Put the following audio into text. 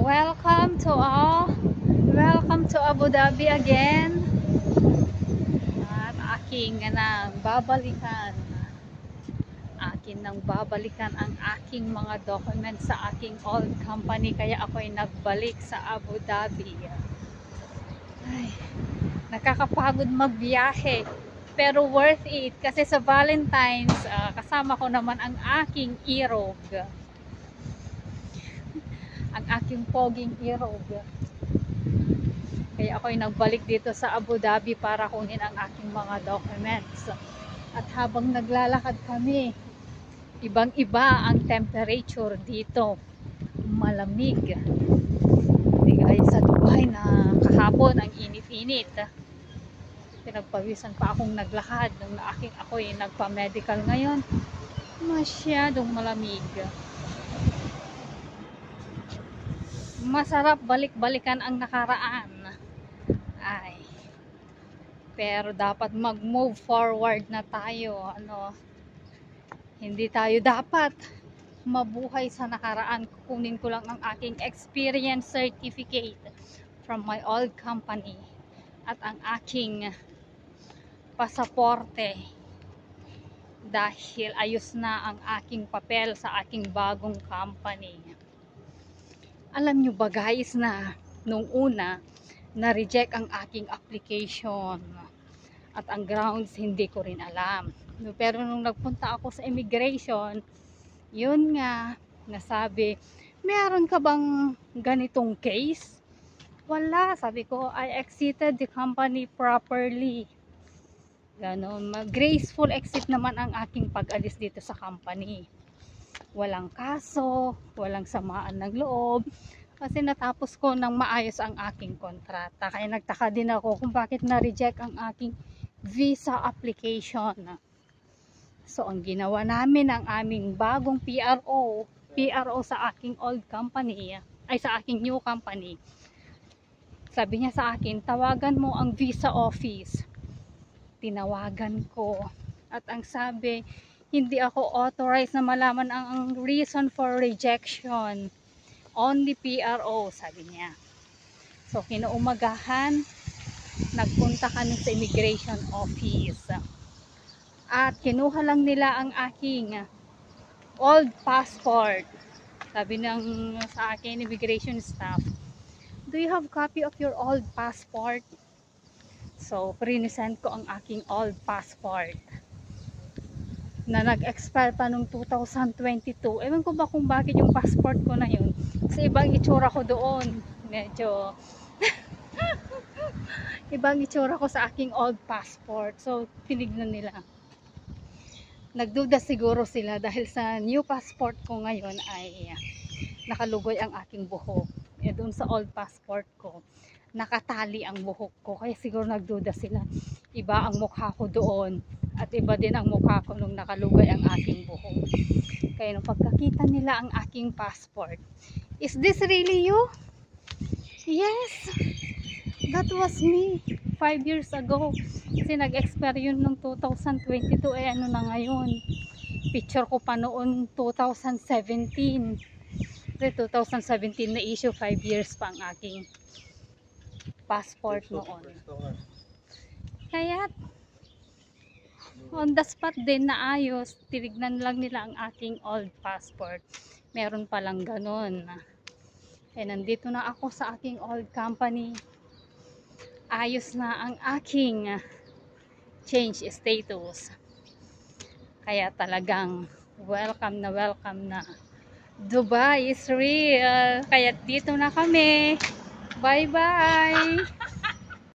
Welcome to all. Welcome to Abu Dhabi again. At aking nang babalikan. Akin nang babalikan ang aking mga documents sa aking old company. Kaya ako'y nagbalik sa Abu Dhabi. Ay, nakakapagod magbiyahe. Pero worth it. Kasi sa Valentine's, kasama ko naman ang aking irog. Ang aking poging irog. Kaya ako'y nagbalik dito sa Abu Dhabi para kunin ang aking mga documents. At habang naglalakad kami, ibang-iba ang temperature dito. Malamig. Hindi gaya sa Dubai na kahapon ang init-init. Pinagpawisan pa akong naglakad nung ako'y nagpa-medical ngayon. Masyadong malamig. Masarap balik-balikan ang nakaraan. Ay. Pero dapat mag-move forward na tayo. Hindi tayo dapat mabuhay sa nakaraan. Kukunin ko lang ang aking experience certificate from my old company at ang aking pasaporte dahil ayos na ang aking papel sa aking bagong company. Alam nyo ba guys na nung una na-reject ang aking application at ang grounds hindi ko rin alam. Pero nung nagpunta ako sa immigration, yun nga, nasabi, meron ka bang ganitong case? Wala, sabi ko, I exited the company properly. Ganon, graceful exit naman ang aking pag-alis dito sa company. Walang kaso, walang samaan ng loob, kasi natapos ko ng maayos ang aking kontrata. Kaya nagtaka din ako kung bakit na-reject ang aking visa application. So, ang ginawa namin ang aming bagong PRO sa aking old company, ay sa aking new company. Sabi niya sa akin, tawagan mo ang visa office. Tinawagan ko. At ang sabi, hindi ako authorized na malaman ang reason for rejection. Only PRO, sabi niya. So, kinaumagahan, nagpunta kami sa immigration office. At kinuha lang nila ang aking old passport. Sabi ng sa akin, immigration staff, do you have copy of your old passport? So, present ko ang aking old passport na nag-expire pa nung 2022. Ewan ko ba kung bakit yung passport ko na yun. Kasi ibang itsura ko doon. Medyo ibang itsura ko sa aking old passport. So, tinignan nila. Nagduda siguro sila dahil sa new passport ko ngayon ay nakalugoy ang aking buhok. Doon sa old passport ko, nakatali ang buhok ko. Kaya siguro nagduda sila. Iba ang mukha ko doon. At iba din ang mukha ko nung nakalugay ang aking buhok. Kaya nung pagkakita nila ang aking passport, is this really you? Yes! That was me 5 years ago. Kasi nag-expire yun nung 2022. Ano na ngayon? Picture ko pa noon 2017. Kasi 2017 na issue, 5 years pa ang aking passport noon. Kaya on the spot din na ayos, tinignan lang nila ang aking old passport. Meron palang ganon. Nandito na ako sa aking old company. Ayos na ang aking change status. Kaya talagang welcome na Dubai is real. Kaya dito na kami. Bye bye.